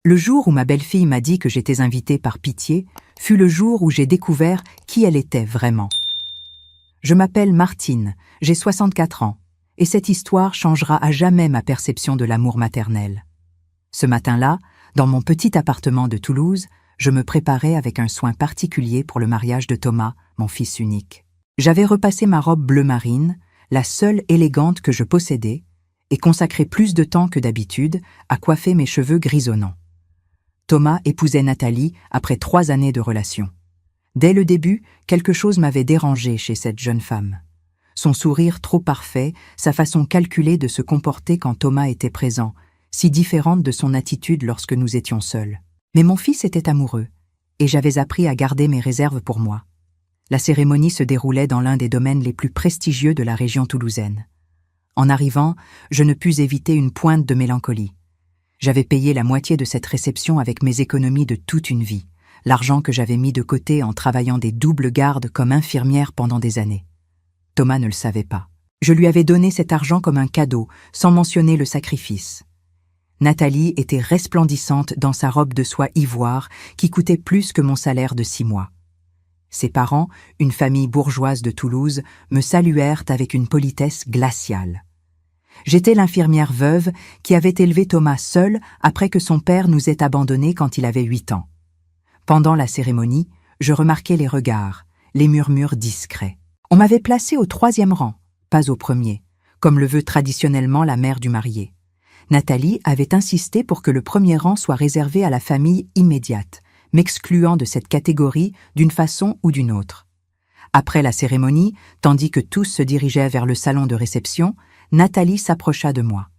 Le jour où ma belle-fille m'a dit que j'étais invitée par pitié fut le jour où j'ai découvert qui elle était vraiment. Je m'appelle Martine, j'ai 64 ans, et cette histoire changera à jamais ma perception de l'amour maternel. Ce matin-là, dans mon petit appartement de Toulouse, je me préparais avec un soin particulier pour le mariage de Thomas, mon fils unique. J'avais repassé ma robe bleu marine, la seule élégante que je possédais, et consacré plus de temps que d'habitude à coiffer mes cheveux grisonnants. Thomas épousait Nathalie après 3 années de relation. Dès le début, quelque chose m'avait dérangé chez cette jeune femme. Son sourire trop parfait, sa façon calculée de se comporter quand Thomas était présent, si différente de son attitude lorsque nous étions seuls. Mais mon fils était amoureux, et j'avais appris à garder mes réserves pour moi. La cérémonie se déroulait dans l'un des domaines les plus prestigieux de la région toulousaine. En arrivant, je ne pus éviter une pointe de mélancolie. J'avais payé la moitié de cette réception avec mes économies de toute une vie, l'argent que j'avais mis de côté en travaillant des doubles gardes comme infirmière pendant des années. Thomas ne le savait pas. Je lui avais donné cet argent comme un cadeau, sans mentionner le sacrifice. Nathalie était resplendissante dans sa robe de soie ivoire qui coûtait plus que mon salaire de 6 mois. Ses parents, une famille bourgeoise de Toulouse, me saluèrent avec une politesse glaciale. J'étais l'infirmière veuve qui avait élevé Thomas seul après que son père nous ait abandonnés quand il avait 8 ans. Pendant la cérémonie, je remarquais les regards, les murmures discrets. On m'avait placé au 3e rang, pas au 1er, comme le veut traditionnellement la mère du marié. Nathalie avait insisté pour que le 1er rang soit réservé à la famille immédiate, m'excluant de cette catégorie d'une façon ou d'une autre. Après la cérémonie, tandis que tous se dirigeaient vers le salon de réception, Nathalie s'approcha de moi.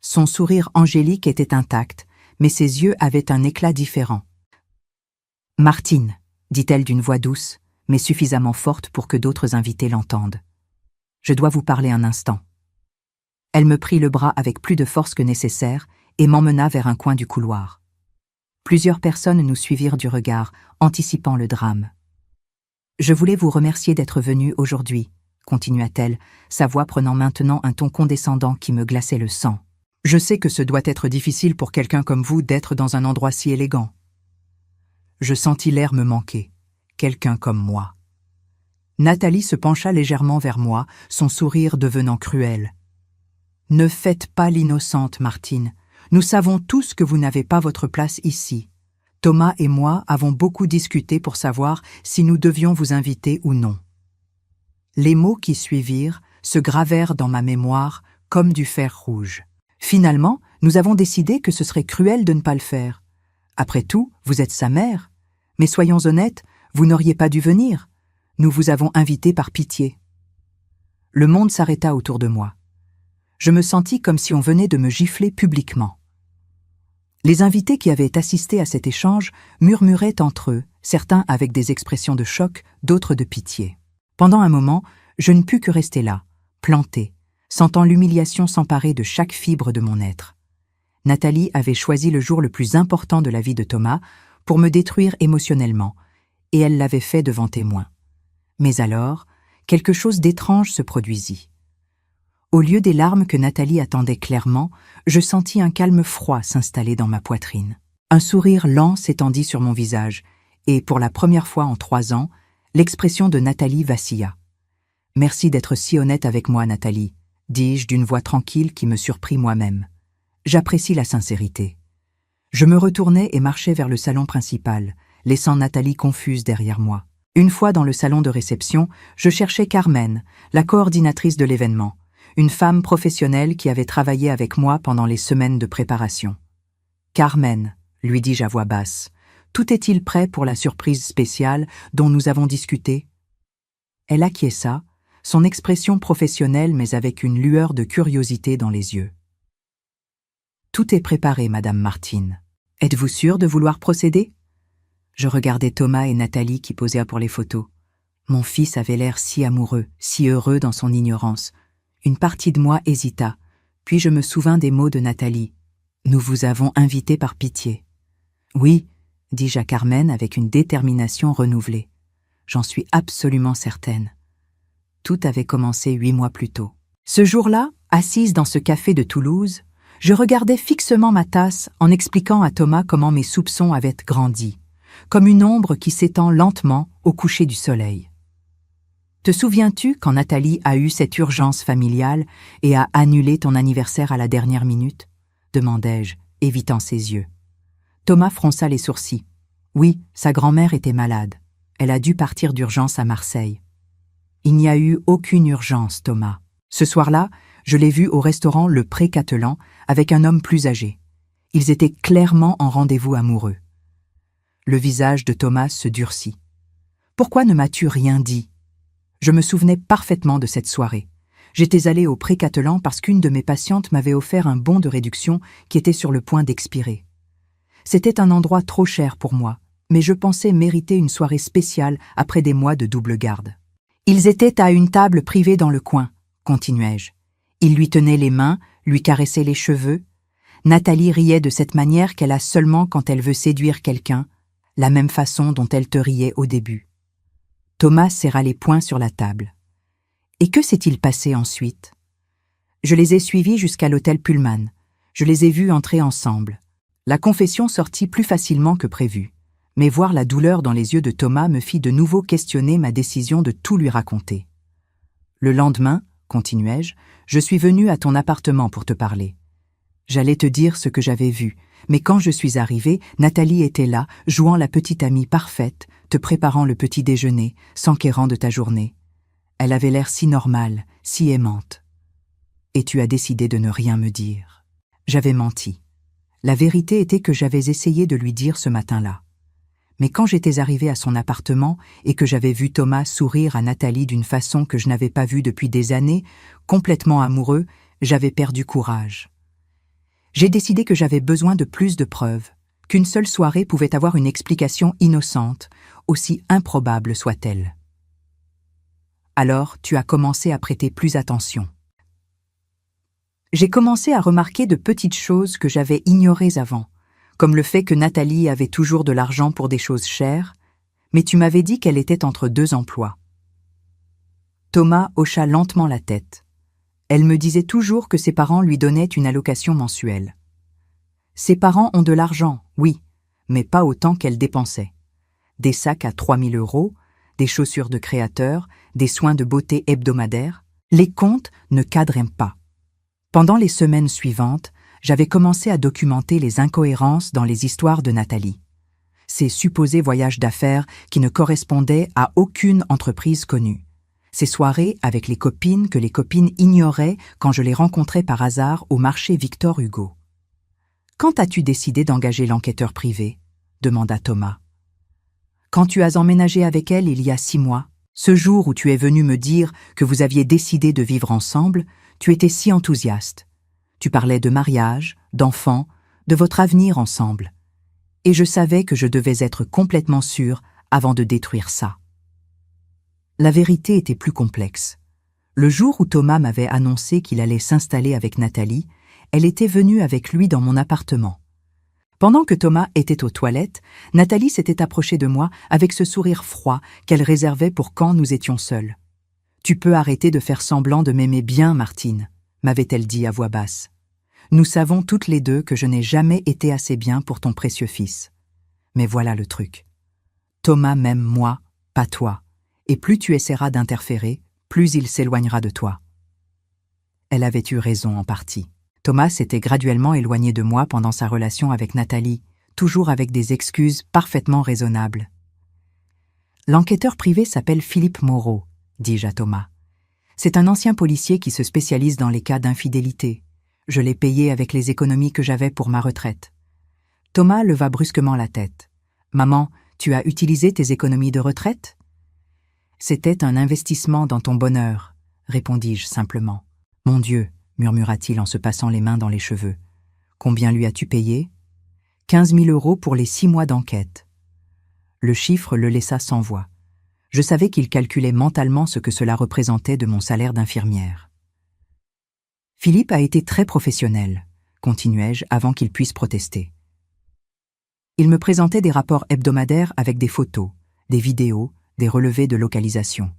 Son sourire angélique était intact, mais ses yeux avaient un éclat différent. « Martine », dit-elle d'une voix douce, mais suffisamment forte pour que d'autres invités l'entendent. « Je dois vous parler un instant. » Elle me prit le bras avec plus de force que nécessaire et m'emmena vers un coin du couloir. Plusieurs personnes nous suivirent du regard, anticipant le drame. « Je voulais vous remercier d'être venu aujourd'hui, » continua-t-elle, sa voix prenant maintenant un ton condescendant qui me glaçait le sang. « Je sais que ce doit être difficile pour quelqu'un comme vous d'être dans un endroit si élégant. » Je sentis l'air me manquer, quelqu'un comme moi. Nathalie se pencha légèrement vers moi, son sourire devenant cruel. « Ne faites pas l'innocente, Martine. Nous savons tous que vous n'avez pas votre place ici. Thomas et moi avons beaucoup discuté pour savoir si nous devions vous inviter ou non. » Les mots qui suivirent se gravèrent dans ma mémoire comme du fer rouge. Finalement, nous avons décidé que ce serait cruel de ne pas le faire. Après tout, vous êtes sa mère. Mais soyons honnêtes, vous n'auriez pas dû venir. Nous vous avons invité par pitié. Le monde s'arrêta autour de moi. Je me sentis comme si on venait de me gifler publiquement. Les invités qui avaient assisté à cet échange murmuraient entre eux, certains avec des expressions de choc, d'autres de pitié. Pendant un moment, je ne pus que rester là, plantée, sentant l'humiliation s'emparer de chaque fibre de mon être. Nathalie avait choisi le jour le plus important de la vie de Thomas pour me détruire émotionnellement, et elle l'avait fait devant témoins. Mais alors, quelque chose d'étrange se produisit. Au lieu des larmes que Nathalie attendait clairement, je sentis un calme froid s'installer dans ma poitrine. Un sourire lent s'étendit sur mon visage, et pour la première fois en 3 ans, l'expression de Nathalie vacilla. « Merci d'être si honnête avec moi, Nathalie », dis-je d'une voix tranquille qui me surprit moi-même. J'apprécie la sincérité. Je me retournai et marchai vers le salon principal, laissant Nathalie confuse derrière moi. Une fois dans le salon de réception, je cherchai Carmen, la coordinatrice de l'événement, une femme professionnelle qui avait travaillé avec moi pendant les semaines de préparation. « Carmen », lui dis-je à voix basse, « tout est-il prêt pour la surprise spéciale dont nous avons discuté ?» Elle acquiesça, son expression professionnelle mais avec une lueur de curiosité dans les yeux. « Tout est préparé, Madame Martine. Êtes-vous sûre de vouloir procéder ?» Je regardais Thomas et Nathalie qui posaient pour les photos. Mon fils avait l'air si amoureux, si heureux dans son ignorance. Une partie de moi hésita, puis je me souvins des mots de Nathalie. « Nous vous avons invité par pitié. »« Oui, » dis-je à Carmen avec une détermination renouvelée. « J'en suis absolument certaine. » Tout avait commencé 8 mois plus tôt. Ce jour-là, assise dans ce café de Toulouse, Je regardais fixement ma tasse en expliquant à Thomas comment mes soupçons avaient grandi, comme une ombre qui s'étend lentement au coucher du soleil. Te souviens-tu quand Nathalie a eu cette urgence familiale et a annulé ton anniversaire à la dernière minute ? Demandai-je, évitant ses yeux. Thomas fronça les sourcils. Oui, sa grand-mère était malade. Elle a dû partir d'urgence à Marseille. Il n'y a eu aucune urgence, Thomas. Ce soir-là, je l'ai vu au restaurant Le Pré-Catelan avec un homme plus âgé. Ils étaient clairement en rendez-vous amoureux. Le visage de Thomas se durcit. Pourquoi ne m'as-tu rien dit ? Je me souvenais parfaitement de cette soirée. J'étais allée au Pré-Catelan parce qu'une de mes patientes m'avait offert un bon de réduction qui était sur le point d'expirer. C'était un endroit trop cher pour moi, mais je pensais mériter une soirée spéciale après des mois de double garde. Ils étaient à une table privée dans le coin, continuai-je. Ils lui tenaient les mains, lui caressaient les cheveux. Nathalie riait de cette manière qu'elle a seulement quand elle veut séduire quelqu'un, la même façon dont elle te riait au début. Thomas serra les poings sur la table. Et que s'est-il passé ensuite ? Je les ai suivis jusqu'à l'hôtel Pullman. Je les ai vus entrer ensemble. La confession sortit plus facilement que prévu. Mais voir la douleur dans les yeux de Thomas me fit de nouveau questionner ma décision de tout lui raconter. Le lendemain, continuai-je, je suis venu à ton appartement pour te parler. J'allais te dire ce que j'avais vu, mais quand je suis arrivé, Nathalie était là, jouant la petite amie parfaite, te préparant le petit déjeuner, s'enquérant de ta journée. Elle avait l'air si normale, si aimante. Et tu as décidé de ne rien me dire. J'avais menti. La vérité était que j'avais essayé de lui dire ce matin-là. Mais quand j'étais arrivé à son appartement et que j'avais vu Thomas sourire à Nathalie d'une façon que je n'avais pas vue depuis des années, complètement amoureux, j'avais perdu courage. J'ai décidé que j'avais besoin de plus de preuves, qu'une seule soirée pouvait avoir une explication innocente, aussi improbable soit-elle. Alors, tu as commencé à prêter plus attention. J'ai commencé à remarquer de petites choses que j'avais ignorées avant, comme le fait que Nathalie avait toujours de l'argent pour des choses chères, mais tu m'avais dit qu'elle était entre 2 emplois. Thomas hocha lentement la tête. Elle me disait toujours que ses parents lui donnaient une allocation mensuelle. Ses parents ont de l'argent, oui, mais pas autant qu'elle dépensait. Des sacs à 3 000 €, des chaussures de créateur, des soins de beauté hebdomadaires, les comptes ne cadraient pas. Pendant les semaines suivantes, j'avais commencé à documenter les incohérences dans les histoires de Nathalie. Ces supposés voyages d'affaires qui ne correspondaient à aucune entreprise connue. Ces soirées avec les copines que les copines ignoraient quand je les rencontrais par hasard au marché Victor Hugo. « Quand as-tu décidé d'engager l'enquêteur privé ?» demanda Thomas. « Quand tu as emménagé avec elle il y a 6 mois, ce jour où tu es venu me dire que vous aviez décidé de vivre ensemble, tu étais si enthousiaste. Tu parlais de mariage, d'enfants, de votre avenir ensemble. Et je savais que je devais être complètement sûre avant de détruire ça. » La vérité était plus complexe. Le jour où Thomas m'avait annoncé qu'il allait s'installer avec Nathalie, elle était venue avec lui dans mon appartement. Pendant que Thomas était aux toilettes, Nathalie s'était approchée de moi avec ce sourire froid qu'elle réservait pour quand nous étions seuls. « Tu peux arrêter de faire semblant de m'aimer bien, Martine », m'avait-elle dit à voix basse. « Nous savons toutes les deux que je n'ai jamais été assez bien pour ton précieux fils. Mais voilà le truc. Thomas m'aime moi, pas toi. Et plus tu essaieras d'interférer, plus il s'éloignera de toi. » Elle avait eu raison en partie. Thomas s'était graduellement éloigné de moi pendant sa relation avec Nathalie, toujours avec des excuses parfaitement raisonnables. « L'enquêteur privé s'appelle Philippe Moreau, » dis-je à Thomas. « C'est un ancien policier qui se spécialise dans les cas d'infidélité. Je l'ai payé avec les économies que j'avais pour ma retraite. » Thomas leva brusquement la tête. « Maman, tu as utilisé tes économies de retraite ?» « C'était un investissement dans ton bonheur, » répondis-je simplement. « Mon Dieu, » murmura-t-il en se passant les mains dans les cheveux. « Combien lui as-tu payé ?»« 15 000 € pour les 6 mois d'enquête. » Le chiffre le laissa sans voix. Je savais qu'il calculait mentalement ce que cela représentait de mon salaire d'infirmière. « Philippe a été très professionnel, » continuai-je avant qu'il puisse protester. Il me présentait des rapports hebdomadaires avec des photos, des vidéos, des relevés de localisation.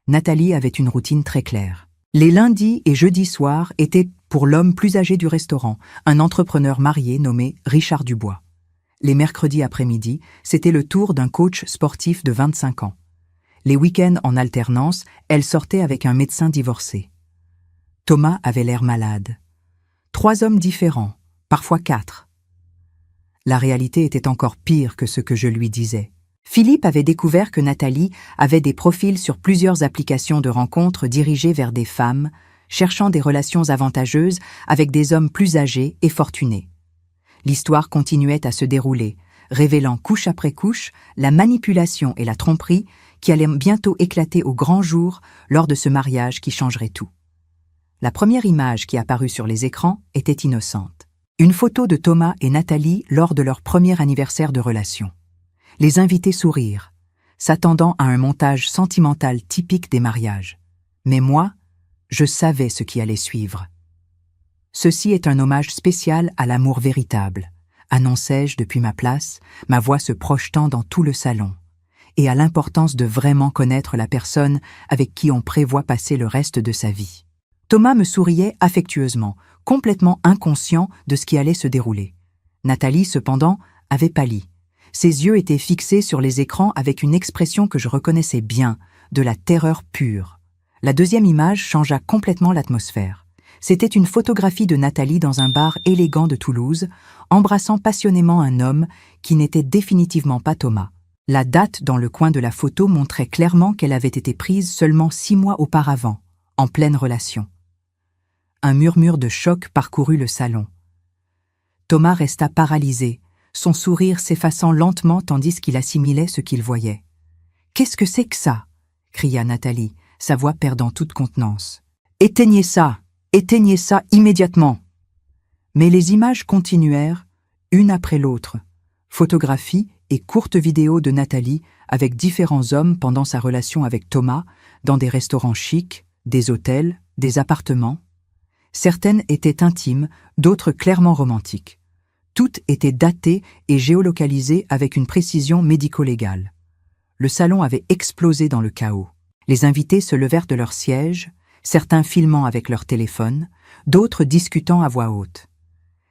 Nathalie avait une routine très claire. Les lundis et jeudis soirs étaient pour l'homme plus âgé du restaurant, un entrepreneur marié nommé Richard Dubois. Les mercredis après-midi, c'était le tour d'un coach sportif de 25 ans. Les week-ends en alternance, elle sortait avec un médecin divorcé. Thomas avait l'air malade. 3 hommes différents, parfois 4. La réalité était encore pire que ce que je lui disais. Philippe avait découvert que Nathalie avait des profils sur plusieurs applications de rencontres dirigées vers des femmes, cherchant des relations avantageuses avec des hommes plus âgés et fortunés. L'histoire continuait à se dérouler, révélant couche après couche la manipulation et la tromperie qui allaient bientôt éclater au grand jour lors de ce mariage qui changerait tout. La première image qui apparut sur les écrans était innocente. Une photo de Thomas et Nathalie lors de leur premier anniversaire de relation. Les invités sourirent, s'attendant à un montage sentimental typique des mariages. Mais moi, je savais ce qui allait suivre. Ceci est un hommage spécial à l'amour véritable, annonçai-je depuis ma place, ma voix se projetant dans tout le salon, et à l'importance de vraiment connaître la personne avec qui on prévoit passer le reste de sa vie. Thomas me souriait affectueusement, complètement inconscient de ce qui allait se dérouler. Nathalie, cependant, avait pâli. Ses yeux étaient fixés sur les écrans avec une expression que je reconnaissais bien, de la terreur pure. La deuxième image changea complètement l'atmosphère. C'était une photographie de Nathalie dans un bar élégant de Toulouse, embrassant passionnément un homme qui n'était définitivement pas Thomas. La date dans le coin de la photo montrait clairement qu'elle avait été prise seulement 6 mois auparavant, en pleine relation. Un murmure de choc parcourut le salon. Thomas resta paralysé, son sourire s'effaçant lentement tandis qu'il assimilait ce qu'il voyait. « Qu'est-ce que c'est que ça ?» cria Nathalie, sa voix perdant toute contenance. « Éteignez ça ! Éteignez ça immédiatement !» Mais les images continuèrent, une après l'autre. Photographies et courtes vidéos de Nathalie avec différents hommes pendant sa relation avec Thomas, dans des restaurants chics, des hôtels, des appartements. Certaines étaient intimes, d'autres clairement romantiques. Toutes étaient datées et géolocalisées avec une précision médico-légale. Le salon avait explosé dans le chaos. Les invités se levèrent de leur siège, certains filmant avec leur téléphone, d'autres discutant à voix haute.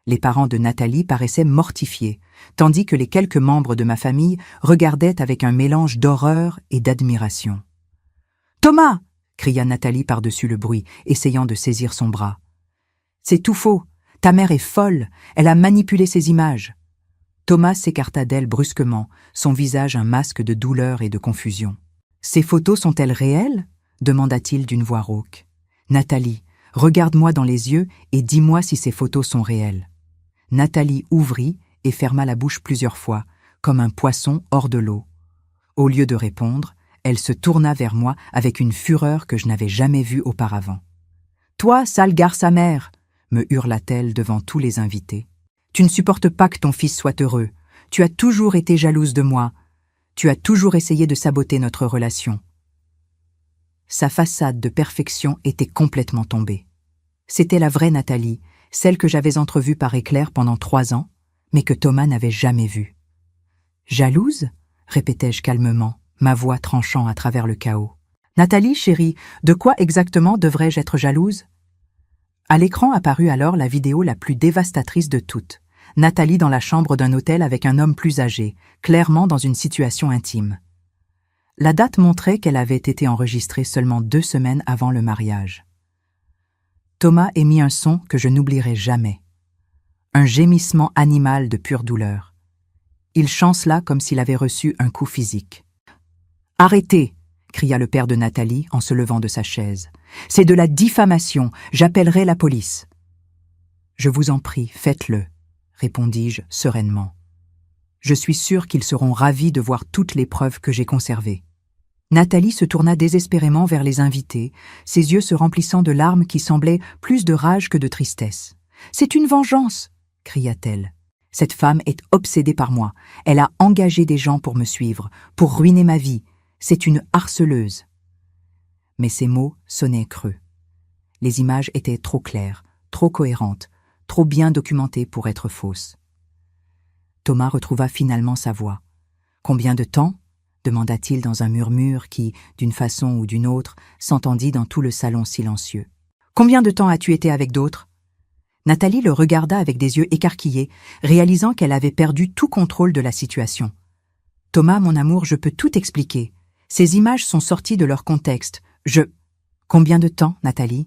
Les parents de Nathalie paraissaient mortifiés, tandis que les quelques membres de ma famille regardaient avec un mélange d'horreur et d'admiration. « Thomas !» cria Nathalie par-dessus le bruit, essayant de saisir son bras. « C'est tout faux. Ta mère est folle. Elle a manipulé ces images. » Thomas s'écarta d'elle brusquement, son visage un masque de douleur et de confusion. « Ces photos sont-elles réelles ?» demanda-t-il d'une voix rauque. « Nathalie, regarde-moi dans les yeux et dis-moi si ces photos sont réelles. » Nathalie ouvrit et ferma la bouche plusieurs fois, comme un poisson hors de l'eau. Au lieu de répondre, elle se tourna vers moi avec une fureur que je n'avais jamais vue auparavant. « Toi, sale garce amère !» me hurla-t-elle devant tous les invités. « Tu ne supportes pas que ton fils soit heureux. Tu as toujours été jalouse de moi. Tu as toujours essayé de saboter notre relation. » Sa façade de perfection était complètement tombée. C'était la vraie Nathalie, celle que j'avais entrevue par éclair pendant 3 ans, mais que Thomas n'avait jamais vue. « Jalouse ?» répétai-je calmement, ma voix tranchant à travers le chaos. « Nathalie, chérie, de quoi exactement devrais-je être jalouse ?» À l'écran apparut alors la vidéo la plus dévastatrice de toutes. Nathalie dans la chambre d'un hôtel avec un homme plus âgé, clairement dans une situation intime. La date montrait qu'elle avait été enregistrée seulement 2 semaines avant le mariage. Thomas émit un son que je n'oublierai jamais. Un gémissement animal de pure douleur. Il chancela comme s'il avait reçu un coup physique. « Arrêtez !» cria le père de Nathalie en se levant de sa chaise. « C'est de la diffamation, j'appellerai la police. »« Je vous en prie, faites-le, » répondis-je sereinement. « Je suis sûr qu'ils seront ravis de voir toutes les preuves que j'ai conservées. » Nathalie se tourna désespérément vers les invités, ses yeux se remplissant de larmes qui semblaient plus de rage que de tristesse. « C'est une vengeance !» cria-t-elle. « Cette femme est obsédée par moi. Elle a engagé des gens pour me suivre, pour ruiner ma vie. C'est une harceleuse. » Mais ces mots sonnaient creux. Les images étaient trop claires, trop cohérentes, trop bien documentées pour être fausses. Thomas retrouva finalement sa voix. « Combien de temps ?» demanda-t-il dans un murmure qui, d'une façon ou d'une autre, s'entendit dans tout le salon silencieux. « Combien de temps as-tu été avec d'autres » Nathalie le regarda avec des yeux écarquillés, réalisant qu'elle avait perdu tout contrôle de la situation. « Thomas, mon amour, je peux tout expliquer. Ces images sont sorties de leur contexte. Combien de temps, Nathalie ?»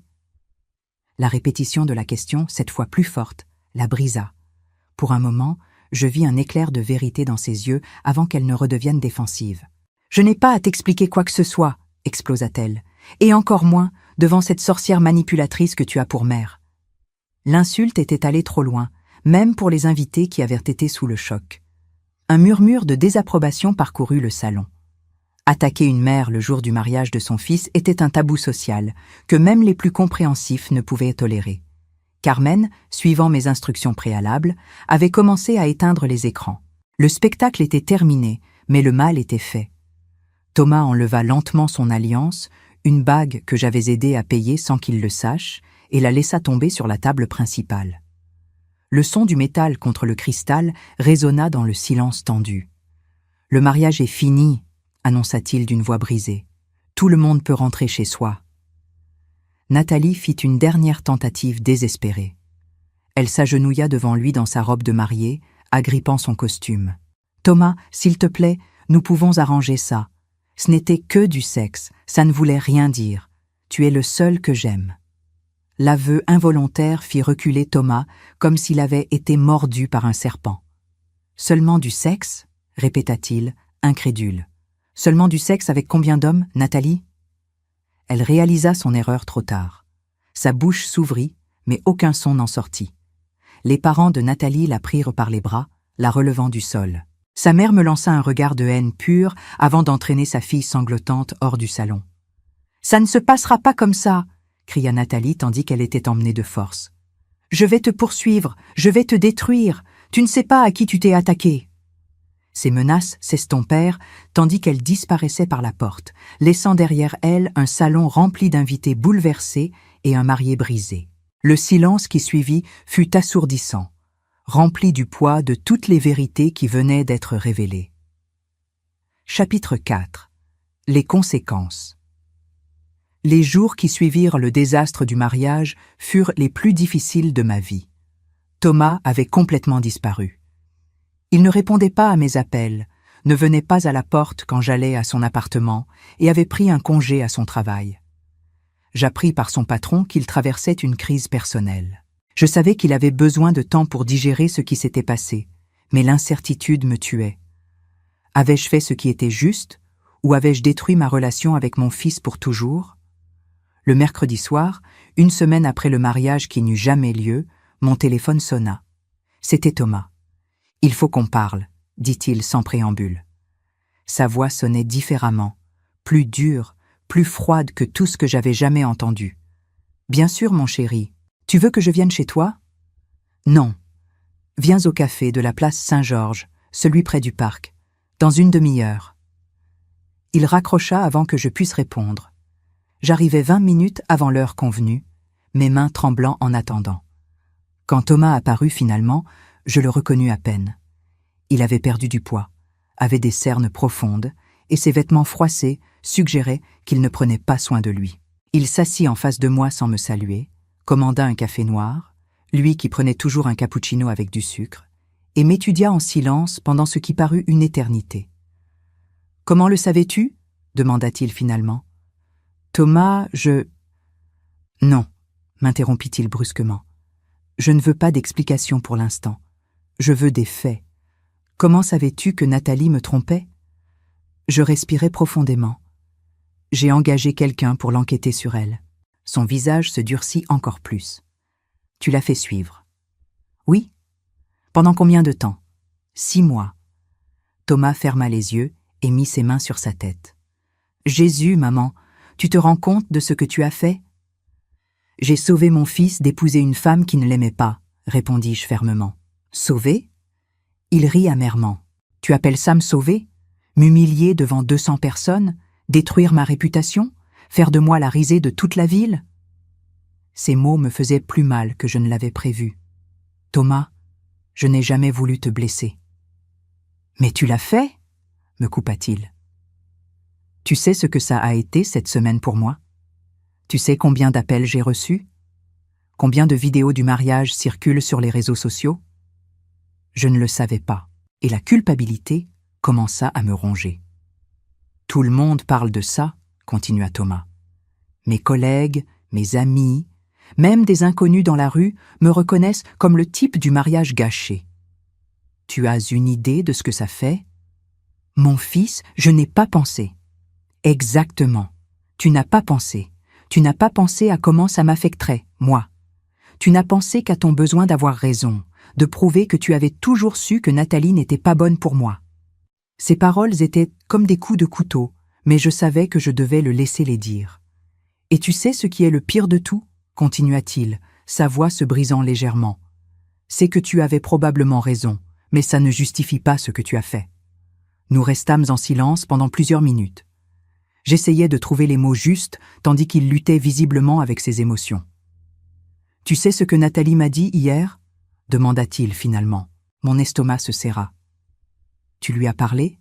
La répétition de la question, cette fois plus forte, la brisa. Pour un moment, je vis un éclair de vérité dans ses yeux avant qu'elle ne redevienne défensive. « Je n'ai pas à t'expliquer quoi que ce soit, » explosa-t-elle, « et encore moins devant cette sorcière manipulatrice que tu as pour mère. » L'insulte était allée trop loin, même pour les invités qui avaient été sous le choc. Un murmure de désapprobation parcourut le salon. Attaquer une mère le jour du mariage de son fils était un tabou social que même les plus compréhensifs ne pouvaient tolérer. Carmen, suivant mes instructions préalables, avait commencé à éteindre les écrans. Le spectacle était terminé, mais le mal était fait. Thomas enleva lentement son alliance, une bague que j'avais aidé à payer sans qu'il le sache, et la laissa tomber sur la table principale. Le son du métal contre le cristal résonna dans le silence tendu. « Le mariage est fini », annonça-t-il d'une voix brisée. « Tout le monde peut rentrer chez soi. » Nathalie fit une dernière tentative désespérée. Elle s'agenouilla devant lui dans sa robe de mariée, agrippant son costume. « Thomas, s'il te plaît, nous pouvons arranger ça. Ce n'était que du sexe, ça ne voulait rien dire. Tu es le seul que j'aime. » L'aveu involontaire fit reculer Thomas comme s'il avait été mordu par un serpent. « Seulement du sexe ?» répéta-t-il, incrédule. « Seulement du sexe avec combien d'hommes, Nathalie ?» Elle réalisa son erreur trop tard. Sa bouche s'ouvrit, mais aucun son n'en sortit. Les parents de Nathalie la prirent par les bras, la relevant du sol. Sa mère me lança un regard de haine pure avant d'entraîner sa fille sanglotante hors du salon. « Ça ne se passera pas comme ça !» cria Nathalie tandis qu'elle était emmenée de force. « Je vais te poursuivre, je vais te détruire, tu ne sais pas à qui tu t'es attaqué. » Ces menaces s'estompèrent tandis qu'elle disparaissait par la porte, laissant derrière elle un salon rempli d'invités bouleversés et un marié brisé. Le silence qui suivit fut assourdissant, rempli du poids de toutes les vérités qui venaient d'être révélées. Chapitre 4. Les conséquences. Les jours qui suivirent le désastre du mariage furent les plus difficiles de ma vie. Thomas avait complètement disparu. Il ne répondait pas à mes appels, ne venait pas à la porte quand j'allais à son appartement et avait pris un congé à son travail. J'appris par son patron qu'il traversait une crise personnelle. Je savais qu'il avait besoin de temps pour digérer ce qui s'était passé, mais l'incertitude me tuait. Avais-je fait ce qui était juste, ou avais-je détruit ma relation avec mon fils pour toujours ? Le mercredi soir, une semaine après le mariage qui n'eut jamais lieu, mon téléphone sonna. C'était Thomas. « Il faut qu'on parle », dit-il sans préambule. Sa voix sonnait différemment, plus dure, plus froide que tout ce que j'avais jamais entendu. « Bien sûr, mon chéri. Tu veux que je vienne chez toi ? » ?»« Non. Viens au café de la place Saint-Georges, celui près du parc, dans une demi-heure. » Il raccrocha avant que je puisse répondre. J'arrivais 20 minutes avant l'heure convenue, mes mains tremblant en attendant. Quand Thomas apparut finalement, je le reconnus à peine. Il avait perdu du poids, avait des cernes profondes, et ses vêtements froissés suggéraient qu'il ne prenait pas soin de lui. Il s'assit en face de moi sans me saluer, commanda un café noir, lui qui prenait toujours un cappuccino avec du sucre, et m'étudia en silence pendant ce qui parut une éternité. « Comment le savais-tu » demanda-t-il finalement. « Thomas, je... » »« Non, » m'interrompit-il brusquement. « Je ne veux pas d'explication pour l'instant. Je veux des faits. Comment savais-tu que Nathalie me trompait ?» Je respirais profondément. J'ai engagé quelqu'un pour l'enquêter sur elle. Son visage se durcit encore plus. « Tu l'as fait suivre. »« Oui. » »« Pendant combien de temps ?»« 6 mois. » Thomas ferma les yeux et mit ses mains sur sa tête. « Jésus, maman, tu te rends compte de ce que tu as fait ? » « J'ai sauvé mon fils d'épouser une femme qui ne l'aimait pas, » répondis-je fermement. « Sauvé ?» Il rit amèrement. « Tu appelles ça me sauver ? M'humilier devant 200 personnes ? Détruire ma réputation ? Faire de moi la risée de toute la ville ?» Ces mots me faisaient plus mal que je ne l'avais prévu. « Thomas, je n'ai jamais voulu te blesser. »« Mais tu l'as fait ?» me coupa-t-il. « Tu sais ce que ça a été cette semaine pour moi ? Tu sais combien d'appels j'ai reçus ? Combien de vidéos du mariage circulent sur les réseaux sociaux? Je ne le savais pas, et la culpabilité commença à me ronger. Tout le monde parle de ça, continua Thomas. Mes collègues, mes amis, même des inconnus dans la rue me reconnaissent comme le type du mariage gâché. Tu as une idée de ce que ça fait? Mon fils, je n'ai pas pensé. Exactement. Tu n'as pas pensé. Tu n'as pas pensé à comment ça m'affecterait, moi. Tu n'as pensé qu'à ton besoin d'avoir raison, de prouver que tu avais toujours su que Nathalie n'était pas bonne pour moi. Ces paroles étaient comme des coups de couteau, mais je savais que je devais le laisser les dire. Et tu sais ce qui est le pire de tout? Continua-t-il, sa voix se brisant légèrement. C'est que tu avais probablement raison, mais ça ne justifie pas ce que tu as fait. Nous restâmes en silence pendant plusieurs minutes. J'essayais de trouver les mots justes, tandis qu'il luttait visiblement avec ses émotions. « Tu sais ce que Nathalie m'a dit hier » demanda-t-il finalement. Mon estomac se serra. « Tu lui as parlé »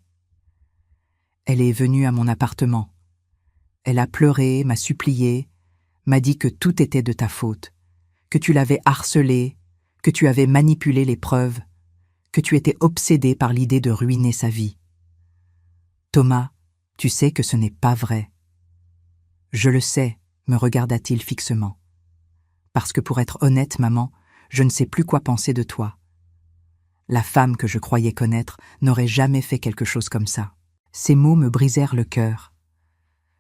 Elle est venue à mon appartement. Elle a pleuré, m'a supplié, m'a dit que tout était de ta faute, que tu l'avais harcelée, que tu avais manipulé les preuves, que tu étais obsédé par l'idée de ruiner sa vie. Thomas, tu sais que ce n'est pas vrai. Je le sais, me regarda-t-il fixement. Parce que pour être honnête, maman, je ne sais plus quoi penser de toi. La femme que je croyais connaître n'aurait jamais fait quelque chose comme ça. Ces mots me brisèrent le cœur.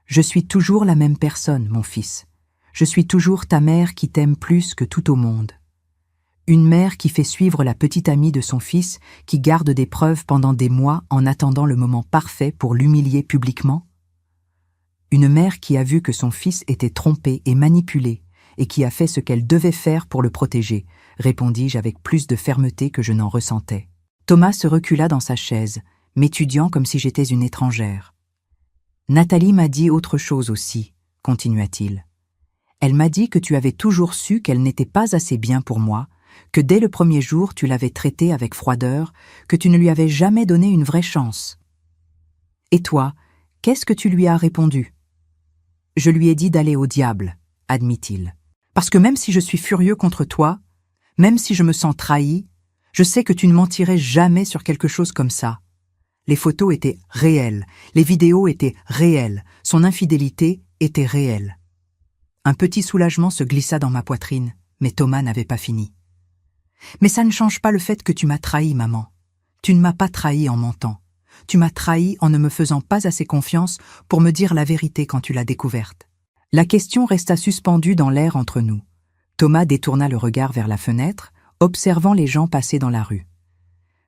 Je suis toujours la même personne, mon fils. Je suis toujours ta mère qui t'aime plus que tout au monde. Une mère qui fait suivre la petite amie de son fils, qui garde des preuves pendant des mois en attendant le moment parfait pour l'humilier publiquement. Une mère qui a vu que son fils était trompé et manipulé, et qui a fait ce qu'elle devait faire pour le protéger, répondis-je avec plus de fermeté que je n'en ressentais. Thomas se recula dans sa chaise, m'étudiant comme si j'étais une étrangère. Nathalie m'a dit autre chose aussi, continua-t-il. Elle m'a dit que tu avais toujours su qu'elle n'était pas assez bien pour moi, que dès le premier jour tu l'avais traitée avec froideur, que tu ne lui avais jamais donné une vraie chance. Et toi, qu'est-ce que tu lui as répondu? Je lui ai dit d'aller au diable, admit-il. Parce que même si je suis furieux contre toi, même si je me sens trahi, je sais que tu ne mentirais jamais sur quelque chose comme ça. Les photos étaient réelles, les vidéos étaient réelles, son infidélité était réelle. Un petit soulagement se glissa dans ma poitrine, mais Thomas n'avait pas fini. Mais ça ne change pas le fait que tu m'as trahi, maman. Tu ne m'as pas trahi en mentant. Tu m'as trahi en ne me faisant pas assez confiance pour me dire la vérité quand tu l'as découverte. La question resta suspendue dans l'air entre nous. Thomas détourna le regard vers la fenêtre, observant les gens passer dans la rue.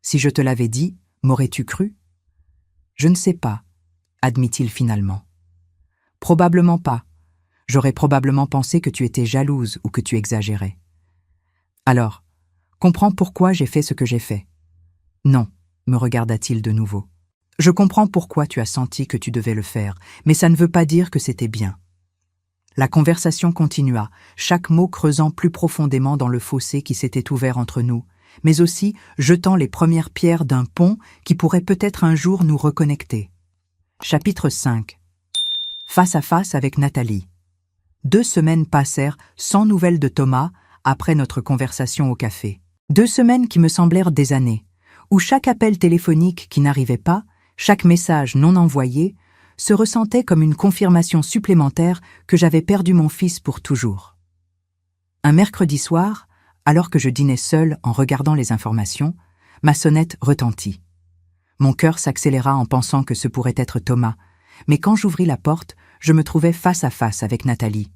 Si je te l'avais dit, m'aurais-tu cru? Je ne sais pas, admit-il finalement. Probablement pas. J'aurais probablement pensé que tu étais jalouse ou que tu exagérais. Alors, comprends pourquoi j'ai fait ce que j'ai fait. Non, me regarda-t-il de nouveau. Je comprends pourquoi tu as senti que tu devais le faire, mais ça ne veut pas dire que c'était bien. La conversation continua, chaque mot creusant plus profondément dans le fossé qui s'était ouvert entre nous, mais aussi jetant les premières pierres d'un pont qui pourrait peut-être un jour nous reconnecter. Chapitre 5. Face à face avec Nathalie. 2 semaines passèrent sans nouvelles de Thomas après notre conversation au café. 2 semaines qui me semblèrent des années, où chaque appel téléphonique qui n'arrivait pas, chaque message non envoyé, se ressentait comme une confirmation supplémentaire que j'avais perdu mon fils pour toujours. Un mercredi soir, alors que je dînais seul en regardant les informations, ma sonnette retentit. Mon cœur s'accéléra en pensant que ce pourrait être Thomas, mais quand j'ouvris la porte, je me trouvais face à face avec Nathalie.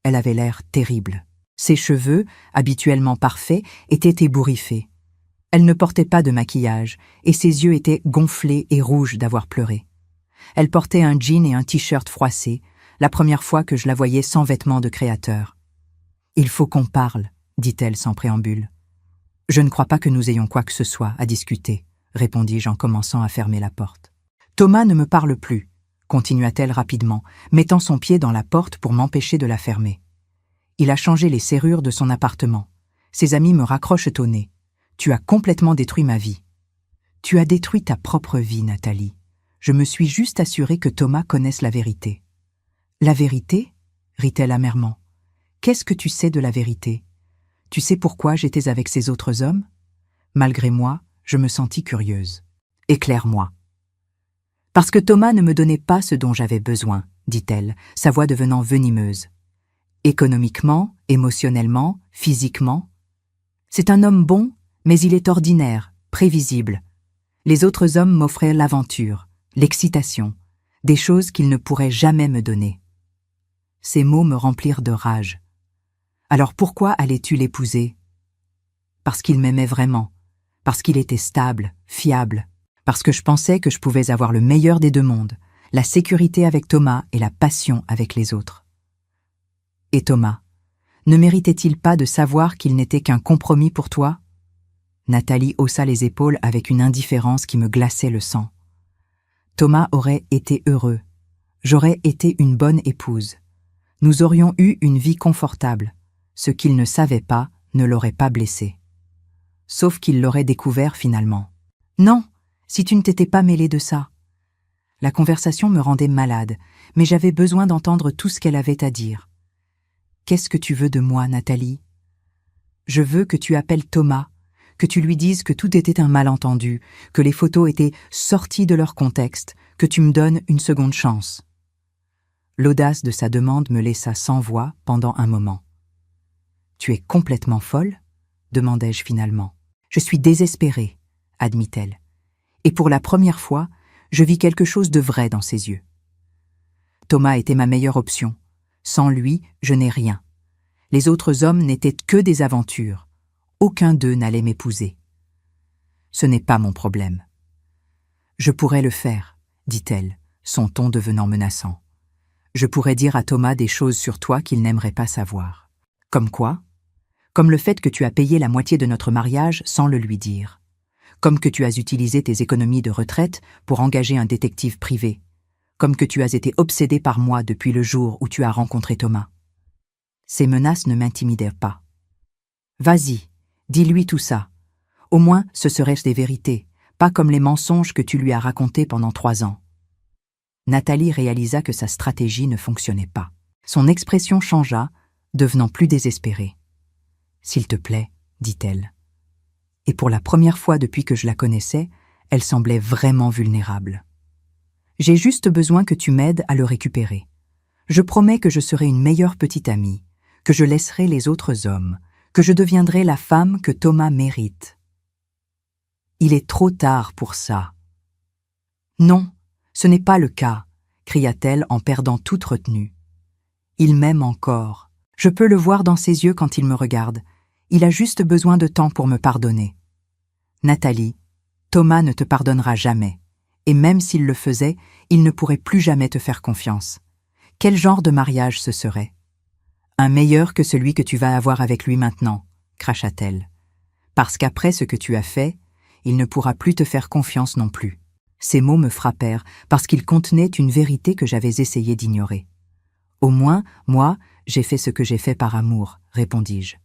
Elle avait l'air terrible. Ses cheveux, habituellement parfaits, étaient ébouriffés. Elle ne portait pas de maquillage, et ses yeux étaient gonflés et rouges d'avoir pleuré. Elle portait un jean et un t-shirt froissé, la première fois que je la voyais sans vêtements de créateur. « Il faut qu'on parle », dit-elle sans préambule. « Je ne crois pas que nous ayons quoi que ce soit à discuter », répondis-je en commençant à fermer la porte. « Thomas ne me parle plus », continua-t-elle rapidement, mettant son pied dans la porte pour m'empêcher de la fermer. « Il a changé les serrures de son appartement. Ses amis me raccrochent au nez. Tu as complètement détruit ma vie. »« Tu as détruit ta propre vie, Nathalie. Je me suis juste assurée que Thomas connaisse la vérité. »« La vérité » rit-elle amèrement. « Qu'est-ce que tu sais de la vérité ? Tu sais pourquoi j'étais avec ces autres hommes? Malgré moi, je me sentis curieuse. Éclaire-moi. Parce que Thomas ne me donnait pas ce dont j'avais besoin, dit-elle, sa voix devenant venimeuse. Économiquement, émotionnellement, physiquement. C'est un homme bon, mais il est ordinaire, prévisible. Les autres hommes m'offraient l'aventure, l'excitation, des choses qu'il ne pourrait jamais me donner. Ces mots me remplirent de rage. Alors pourquoi allais-tu l'épouser? Parce qu'il m'aimait vraiment, parce qu'il était stable, fiable, parce que je pensais que je pouvais avoir le meilleur des deux mondes, la sécurité avec Thomas et la passion avec les autres. Et Thomas, ne méritait-il pas de savoir qu'il n'était qu'un compromis pour toi? Nathalie haussa les épaules avec une indifférence qui me glaçait le sang. Thomas aurait été heureux. J'aurais été une bonne épouse. Nous aurions eu une vie confortable. Ce qu'il ne savait pas ne l'aurait pas blessé. Sauf qu'il l'aurait découvert finalement. Non, si tu ne t'étais pas mêlée de ça. La conversation me rendait malade, mais j'avais besoin d'entendre tout ce qu'elle avait à dire. Qu'est-ce que tu veux de moi, Nathalie? Je veux que tu appelles Thomas, que tu lui dises que tout était un malentendu, que les photos étaient sorties de leur contexte, que tu me donnes une seconde chance. L'audace de sa demande me laissa sans voix pendant un moment. « Tu es complètement folle ?» demandai-je finalement. « Je suis désespérée, » admit-elle. Et pour la première fois, je vis quelque chose de vrai dans ses yeux. Thomas était ma meilleure option. Sans lui, je n'ai rien. Les autres hommes n'étaient que des aventures. Aucun d'eux n'allait m'épouser. Ce n'est pas mon problème. Je pourrais le faire, dit-elle, son ton devenant menaçant. Je pourrais dire à Thomas des choses sur toi qu'il n'aimerait pas savoir. Comme quoi? Comme le fait que tu as payé la moitié de notre mariage sans le lui dire. Comme que tu as utilisé tes économies de retraite pour engager un détective privé. Comme que tu as été obsédé par moi depuis le jour où tu as rencontré Thomas. Ces menaces ne m'intimidèrent pas. Vas-y, dis-lui tout ça. Au moins, ce seraient des vérités, pas comme les mensonges que tu lui as racontés pendant 3 ans. Nathalie réalisa que sa stratégie ne fonctionnait pas. Son expression changea, devenant plus désespérée. « S'il te plaît, dit-elle. » Et pour la première fois depuis que je la connaissais, elle semblait vraiment vulnérable. « J'ai juste besoin que tu m'aides à le récupérer. Je promets que je serai une meilleure petite amie, que je laisserai les autres hommes, que je deviendrai la femme que Thomas mérite. » Il est trop tard pour ça. « Non, ce n'est pas le cas, » cria-t-elle en perdant toute retenue. « Il m'aime encore. Je peux le voir dans ses yeux quand il me regarde. Il a juste besoin de temps pour me pardonner. » Nathalie, Thomas ne te pardonnera jamais. Et même s'il le faisait, il ne pourrait plus jamais te faire confiance. Quel genre de mariage ce serait? Un meilleur que celui que tu vas avoir avec lui maintenant, cracha-t-elle. Parce qu'après ce que tu as fait, il ne pourra plus te faire confiance non plus. Ces mots me frappèrent parce qu'ils contenaient une vérité que j'avais essayé d'ignorer. Au moins, moi, j'ai fait ce que j'ai fait par amour, répondis-je.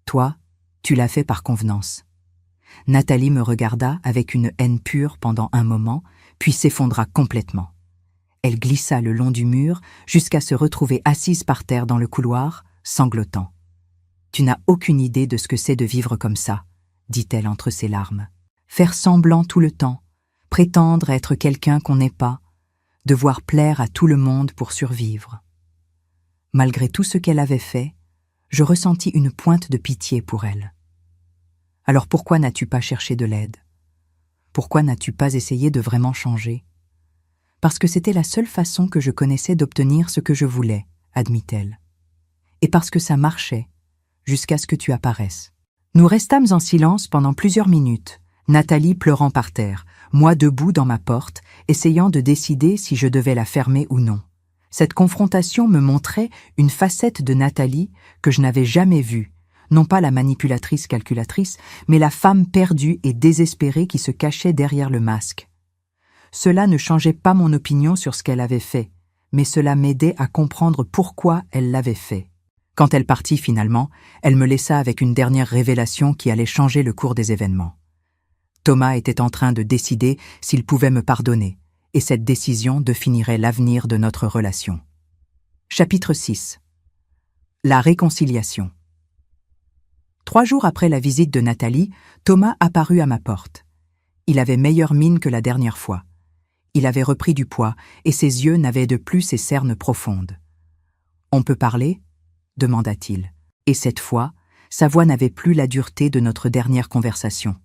Toi, tu l'as fait par convenance. Nathalie me regarda avec une haine pure pendant un moment, puis s'effondra complètement. Elle glissa le long du mur jusqu'à se retrouver assise par terre dans le couloir, sanglotant. « Tu n'as aucune idée de ce que c'est de vivre comme ça, » dit-elle entre ses larmes. « Faire semblant tout le temps, prétendre être quelqu'un qu'on n'est pas, devoir plaire à tout le monde pour survivre. » Malgré tout ce qu'elle avait fait, je ressentis une pointe de pitié pour elle. « Alors pourquoi n'as-tu pas cherché de l'aide? Pourquoi n'as-tu pas essayé de vraiment changer? » Parce que c'était la seule façon que je connaissais d'obtenir ce que je voulais, admit-elle. Et parce que ça marchait, jusqu'à ce que tu apparaisses. Nous restâmes en silence pendant plusieurs minutes, Nathalie pleurant par terre, moi debout dans ma porte, essayant de décider si je devais la fermer ou non. Cette confrontation me montrait une facette de Nathalie que je n'avais jamais vue, non pas la manipulatrice calculatrice, mais la femme perdue et désespérée qui se cachait derrière le masque. Cela ne changeait pas mon opinion sur ce qu'elle avait fait, mais cela m'aidait à comprendre pourquoi elle l'avait fait. Quand elle partit finalement, elle me laissa avec une dernière révélation qui allait changer le cours des événements. Thomas était en train de décider s'il pouvait me pardonner, et cette décision définirait l'avenir de notre relation. Chapitre 6. La réconciliation. 3 jours après la visite de Nathalie, Thomas apparut à ma porte. Il avait meilleure mine que la dernière fois. Il avait repris du poids et ses yeux n'avaient de plus ces cernes profondes. « On peut parler ?» demanda-t-il. Et cette fois, sa voix n'avait plus la dureté de notre dernière conversation.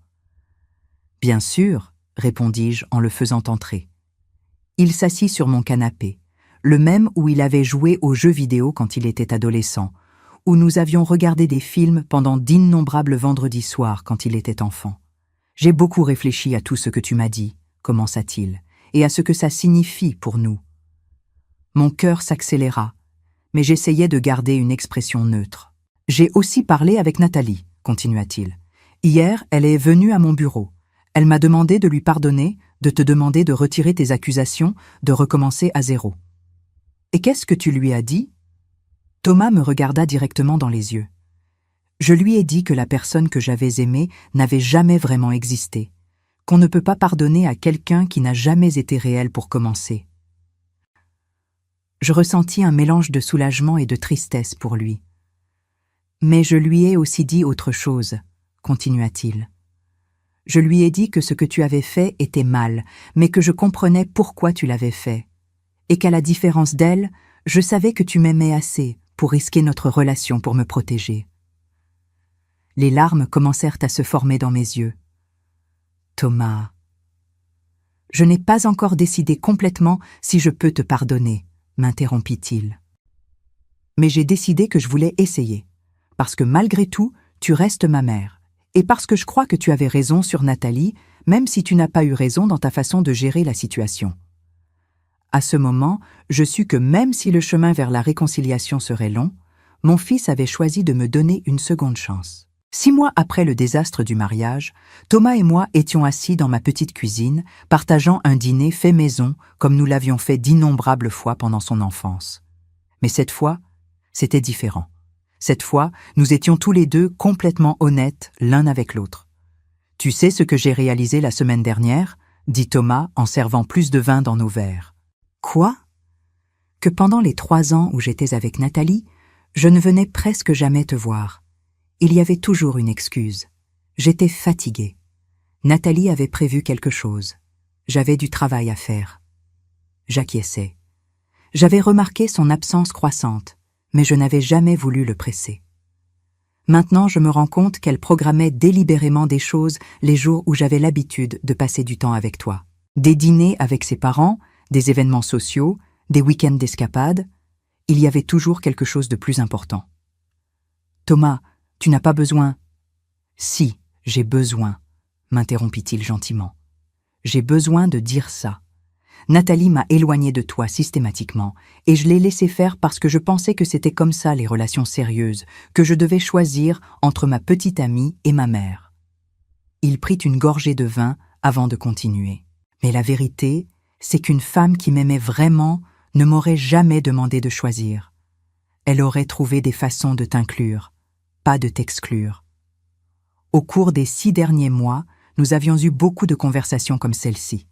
« Bien sûr, » répondis-je en le faisant entrer. Il s'assit sur mon canapé, le même où il avait joué aux jeux vidéo quand il était adolescent, où nous avions regardé des films pendant d'innombrables vendredis soirs quand il était enfant. « J'ai beaucoup réfléchi à tout ce que tu m'as dit, » commença-t-il, « et à ce que ça signifie pour nous. » Mon cœur s'accéléra, mais j'essayais de garder une expression neutre. « J'ai aussi parlé avec Nathalie, » continua-t-il. « Hier, elle est venue à mon bureau. Elle m'a demandé de lui pardonner, de te demander de retirer tes accusations, de recommencer à zéro. »« Et qu'est-ce que tu lui as dit ?» Thomas me regarda directement dans les yeux. Je lui ai dit que la personne que j'avais aimée n'avait jamais vraiment existé, qu'on ne peut pas pardonner à quelqu'un qui n'a jamais été réel pour commencer. Je ressentis un mélange de soulagement et de tristesse pour lui. Mais je lui ai aussi dit autre chose, continua-t-il. Je lui ai dit que ce que tu avais fait était mal, mais que je comprenais pourquoi tu l'avais fait, et qu'à la différence d'elle, je savais que tu m'aimais assez pour risquer notre relation pour me protéger. Les larmes commencèrent à se former dans mes yeux. Thomas, je n'ai pas encore décidé complètement si je peux te pardonner, m'interrompit-il. Mais j'ai décidé que je voulais essayer, parce que malgré tout, tu restes ma mère, et parce que je crois que tu avais raison sur Nathalie, même si tu n'as pas eu raison dans ta façon de gérer la situation. À ce moment, je sus que même si le chemin vers la réconciliation serait long, mon fils avait choisi de me donner une seconde chance. 6 mois après le désastre du mariage, Thomas et moi étions assis dans ma petite cuisine, partageant un dîner fait maison comme nous l'avions fait d'innombrables fois pendant son enfance. Mais cette fois, c'était différent. Cette fois, nous étions tous les deux complètement honnêtes l'un avec l'autre. « Tu sais ce que j'ai réalisé la semaine dernière ?» dit Thomas en servant plus de vin dans nos verres. « Quoi ?» Que pendant les 3 ans où j'étais avec Nathalie, je ne venais presque jamais te voir. Il y avait toujours une excuse. J'étais fatiguée. Nathalie avait prévu quelque chose. J'avais du travail à faire. J'acquiesçais. J'avais remarqué son absence croissante, mais je n'avais jamais voulu le presser. Maintenant, je me rends compte qu'elle programmait délibérément des choses les jours où j'avais l'habitude de passer du temps avec toi. Des dîners avec ses parents, des événements sociaux, des week-ends d'escapade. Il y avait toujours quelque chose de plus important. Thomas, tu n'as pas besoin. Si, j'ai besoin, m'interrompit-il gentiment. J'ai besoin de dire ça. Nathalie m'a éloigné de toi systématiquement, et je l'ai laissé faire parce que je pensais que c'était comme ça les relations sérieuses, que je devais choisir entre ma petite amie et ma mère. Il prit une gorgée de vin avant de continuer. Mais la vérité, c'est qu'une femme qui m'aimait vraiment ne m'aurait jamais demandé de choisir. Elle aurait trouvé des façons de t'inclure, pas de t'exclure. Au cours des 6 derniers mois, nous avions eu beaucoup de conversations comme celle-ci.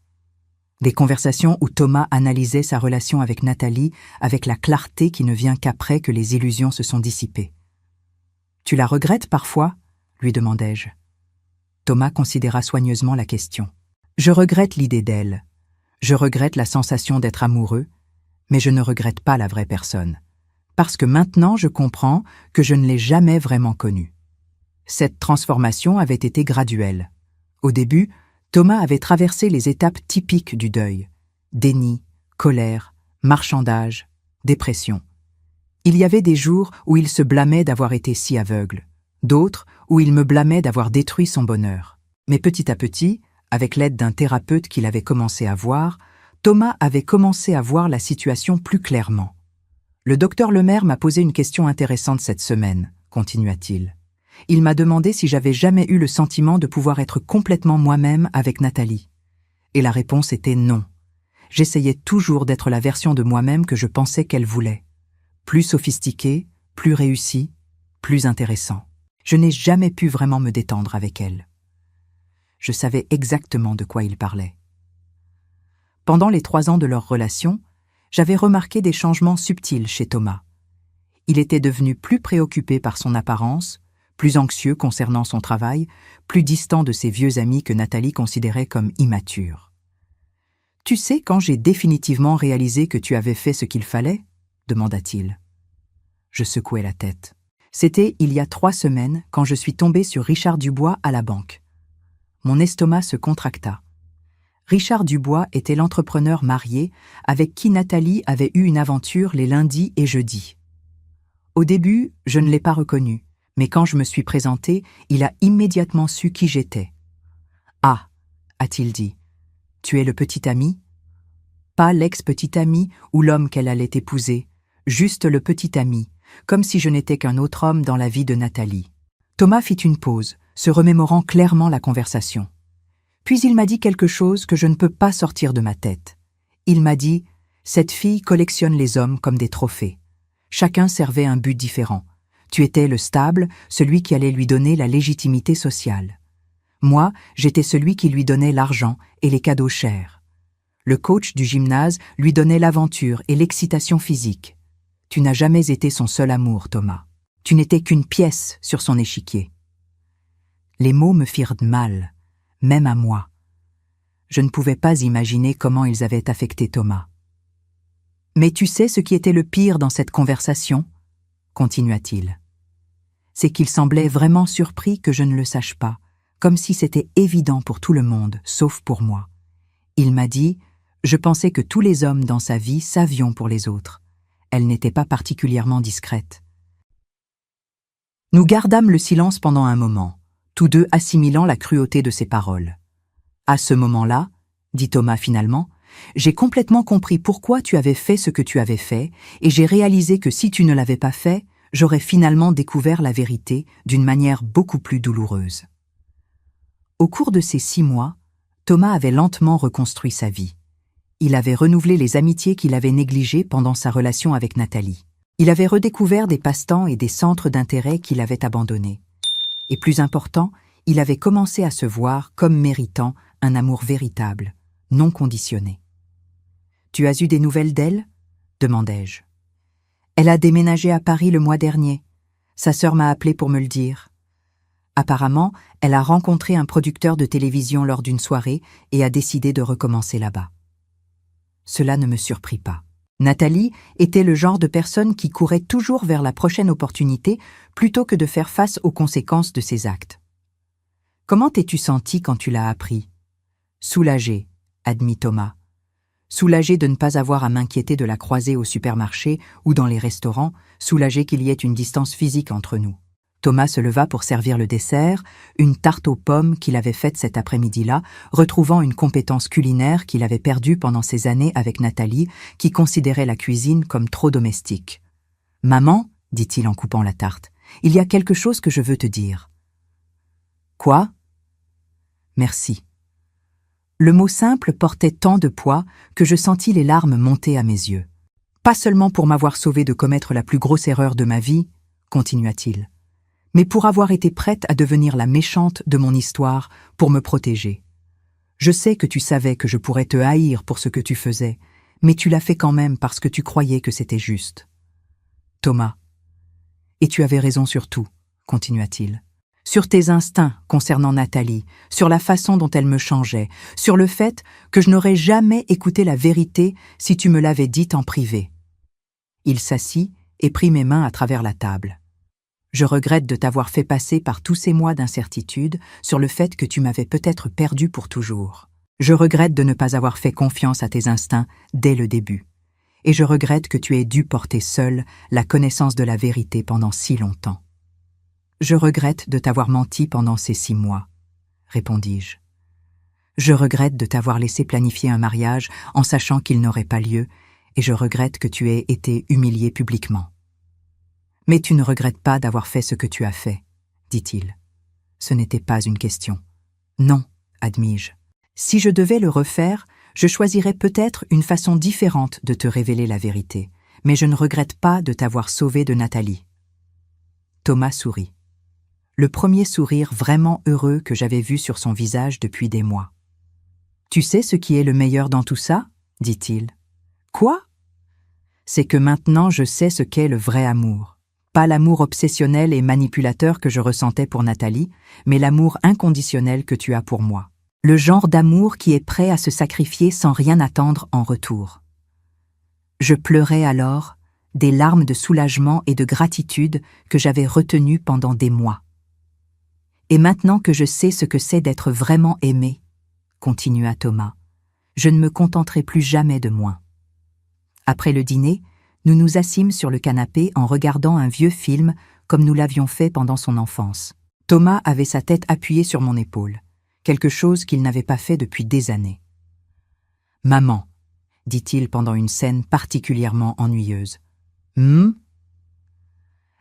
Des conversations où Thomas analysait sa relation avec Nathalie avec la clarté qui ne vient qu'après que les illusions se sont dissipées. « Tu la regrettes parfois ?» lui demandai-je. Thomas considéra soigneusement la question. « Je regrette l'idée d'elle. Je regrette la sensation d'être amoureux, mais je ne regrette pas la vraie personne. Parce que maintenant je comprends que je ne l'ai jamais vraiment connue. » Cette transformation avait été graduelle. Au début, Thomas avait traversé les étapes typiques du deuil. Déni, colère, marchandage, dépression. Il y avait des jours où il se blâmait d'avoir été si aveugle, d'autres où il me blâmait d'avoir détruit son bonheur. Mais petit à petit, avec l'aide d'un thérapeute qu'il avait commencé à voir, Thomas avait commencé à voir la situation plus clairement. « Le docteur Lemaire m'a posé une question intéressante cette semaine, » continua-t-il. Il m'a demandé si j'avais jamais eu le sentiment de pouvoir être complètement moi-même avec Nathalie. Et la réponse était non. J'essayais toujours d'être la version de moi-même que je pensais qu'elle voulait. Plus sophistiquée, plus réussie, plus intéressant. Je n'ai jamais pu vraiment me détendre avec elle. Je savais exactement de quoi il parlait. Pendant les 3 ans de leur relation, j'avais remarqué des changements subtils chez Thomas. Il était devenu plus préoccupé par son apparence, plus anxieux concernant son travail, plus distant de ses vieux amis que Nathalie considérait comme immatures. « Tu sais quand j'ai définitivement réalisé que tu avais fait ce qu'il fallait ?» demanda-t-il. Je secouai la tête. C'était il y a 3 semaines quand je suis tombée sur Richard Dubois à la banque. Mon estomac se contracta. Richard Dubois était l'entrepreneur marié avec qui Nathalie avait eu une aventure les lundis et jeudis. Au début, je ne l'ai pas reconnu, mais quand je me suis présentée, il a immédiatement su qui j'étais. « Ah » a-t-il dit, « tu es le petit ami ?» Pas l'ex-petit ami ou l'homme qu'elle allait épouser, juste le petit ami, comme si je n'étais qu'un autre homme dans la vie de Nathalie. Thomas fit une pause, se remémorant clairement la conversation. Puis il m'a dit quelque chose que je ne peux pas sortir de ma tête. Il m'a dit « Cette fille collectionne les hommes comme des trophées. Chacun servait un but différent. Tu étais le stable, celui qui allait lui donner la légitimité sociale. Moi, j'étais celui qui lui donnait l'argent et les cadeaux chers. Le coach du gymnase lui donnait l'aventure et l'excitation physique. Tu n'as jamais été son seul amour, Thomas. Tu n'étais qu'une pièce sur son échiquier. » Les mots me firent mal, même à moi. Je ne pouvais pas imaginer comment ils avaient affecté Thomas. « Mais tu sais ce qui était le pire dans cette conversation ?» continua-t-il. « C'est qu'il semblait vraiment surpris que je ne le sache pas, comme si c'était évident pour tout le monde, sauf pour moi. Il m'a dit « Je pensais que tous les hommes dans sa vie savions pour les autres. Elle n'était pas particulièrement discrète. » Nous gardâmes le silence pendant un moment, tous deux assimilant la cruauté de ses paroles. « À ce moment-là, dit Thomas finalement, j'ai complètement compris pourquoi tu avais fait ce que tu avais fait, et j'ai réalisé que si tu ne l'avais pas fait, j'aurais finalement découvert la vérité d'une manière beaucoup plus douloureuse. » Au cours de ces 6 mois, Thomas avait lentement reconstruit sa vie. Il avait renouvelé les amitiés qu'il avait négligées pendant sa relation avec Nathalie. Il avait redécouvert des passe-temps et des centres d'intérêt qu'il avait abandonnés. Et plus important, il avait commencé à se voir comme méritant un amour véritable, non conditionné. « Tu as eu des nouvelles d'elle ?» demandai-je. « Elle a déménagé à Paris le mois dernier. Sa sœur m'a appelé pour me le dire. Apparemment, elle a rencontré un producteur de télévision lors d'une soirée et a décidé de recommencer là-bas. » Cela ne me surprit pas. Nathalie était le genre de personne qui courait toujours vers la prochaine opportunité plutôt que de faire face aux conséquences de ses actes. « Comment t'es-tu senti quand tu l'as appris ?»« Soulagé, » admit Thomas. Soulagé de ne pas avoir à m'inquiéter de la croiser au supermarché ou dans les restaurants, soulagé qu'il y ait une distance physique entre nous. Thomas se leva pour servir le dessert, une tarte aux pommes qu'il avait faite cet après-midi-là, retrouvant une compétence culinaire qu'il avait perdue pendant ses années avec Nathalie, qui considérait la cuisine comme trop domestique. « Maman, dit-il en coupant la tarte, il y a quelque chose que je veux te dire. »« Quoi ?» ?»« Merci. » Le mot simple portait tant de poids que je sentis les larmes monter à mes yeux. « Pas seulement pour m'avoir sauvée de commettre la plus grosse erreur de ma vie, » continua-t-il, « mais pour avoir été prête à devenir la méchante de mon histoire pour me protéger. Je sais que tu savais que je pourrais te haïr pour ce que tu faisais, mais tu l'as fait quand même parce que tu croyais que c'était juste. Thomas. Et tu avais raison sur tout, continua-t-il. Sur tes instincts concernant Nathalie, sur la façon dont elle me changeait, sur le fait que je n'aurais jamais écouté la vérité si tu me l'avais dite en privé. Il s'assit et prit mes mains à travers la table. Je regrette de t'avoir fait passer par tous ces mois d'incertitude sur le fait que tu m'avais peut-être perdu pour toujours. Je regrette de ne pas avoir fait confiance à tes instincts dès le début. Et je regrette que tu aies dû porter seule la connaissance de la vérité pendant si longtemps. Je regrette de t'avoir menti pendant ces 6 mois, répondis-je. Je regrette de t'avoir laissé planifier un mariage en sachant qu'il n'aurait pas lieu, et je regrette que tu aies été humiliée publiquement. Mais tu ne regrettes pas d'avoir fait ce que tu as fait, dit-il. Ce n'était pas une question. Non, admis-je. Si je devais le refaire, je choisirais peut-être une façon différente de te révéler la vérité, mais je ne regrette pas de t'avoir sauvée de Nathalie. Thomas sourit. Le premier sourire vraiment heureux que j'avais vu sur son visage depuis des mois. « Tu sais ce qui est le meilleur dans tout ça ?» dit-il. « Quoi ?» « C'est que maintenant je sais ce qu'est le vrai amour. Pas l'amour obsessionnel et manipulateur que je ressentais pour Nathalie, mais l'amour inconditionnel que tu as pour moi. Le genre d'amour qui est prêt à se sacrifier sans rien attendre en retour. Je pleurais alors, des larmes de soulagement et de gratitude que j'avais retenues pendant des mois. Et maintenant que je sais ce que c'est d'être vraiment aimé, continua Thomas, je ne me contenterai plus jamais de moins. Après le dîner, nous nous assîmes sur le canapé en regardant un vieux film comme nous l'avions fait pendant son enfance. Thomas avait sa tête appuyée sur mon épaule, quelque chose qu'il n'avait pas fait depuis des années. « Maman », dit-il pendant une scène particulièrement ennuyeuse. «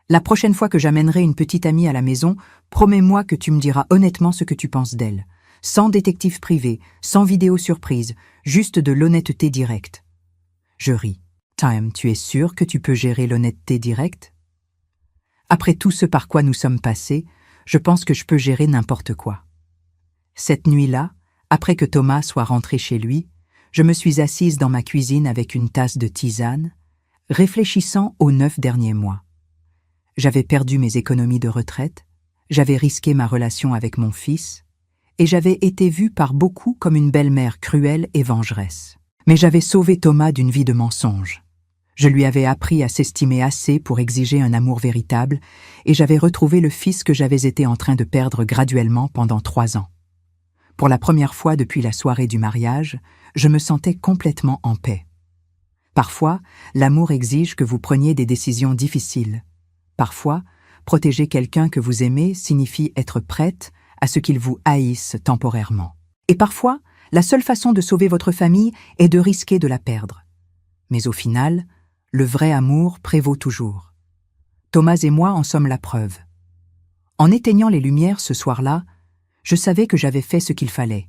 La prochaine fois que j'amènerai une petite amie à la maison, promets-moi que tu me diras honnêtement ce que tu penses d'elle. Sans détective privé, sans vidéo surprise, juste de l'honnêteté directe. » Je ris. Time, tu es sûr que tu peux gérer l'honnêteté directe? Après tout ce par quoi nous sommes passés, je pense que je peux gérer n'importe quoi. Cette nuit-là, après que Thomas soit rentré chez lui, je me suis assise dans ma cuisine avec une tasse de tisane, réfléchissant aux 9 derniers mois. J'avais perdu mes économies de retraite, j'avais risqué ma relation avec mon fils, et j'avais été vue par beaucoup comme une belle-mère cruelle et vengeresse. Mais j'avais sauvé Thomas d'une vie de mensonges. Je lui avais appris à s'estimer assez pour exiger un amour véritable, et j'avais retrouvé le fils que j'avais été en train de perdre graduellement pendant 3 ans. Pour la première fois depuis la soirée du mariage, je me sentais complètement en paix. Parfois, l'amour exige que vous preniez des décisions difficiles. Parfois, protéger quelqu'un que vous aimez signifie être prête à ce qu'il vous haïsse temporairement. Et parfois, la seule façon de sauver votre famille est de risquer de la perdre. Mais au final, le vrai amour prévaut toujours. Thomas et moi en sommes la preuve. En éteignant les lumières ce soir-là, je savais que j'avais fait ce qu'il fallait.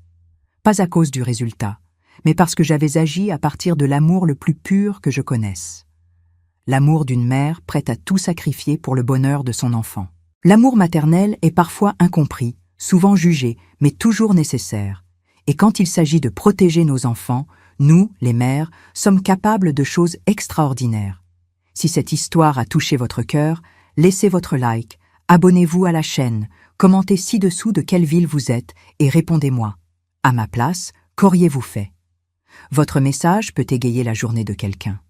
Pas à cause du résultat, mais parce que j'avais agi à partir de l'amour le plus pur que je connaisse. L'amour d'une mère prête à tout sacrifier pour le bonheur de son enfant. L'amour maternel est parfois incompris, souvent jugé, mais toujours nécessaire. Et quand il s'agit de protéger nos enfants, nous, les mères, sommes capables de choses extraordinaires. Si cette histoire a touché votre cœur, laissez votre like, abonnez-vous à la chaîne, commentez ci-dessous de quelle ville vous êtes et répondez-moi. À ma place, qu'auriez-vous fait? Votre message peut égayer la journée de quelqu'un.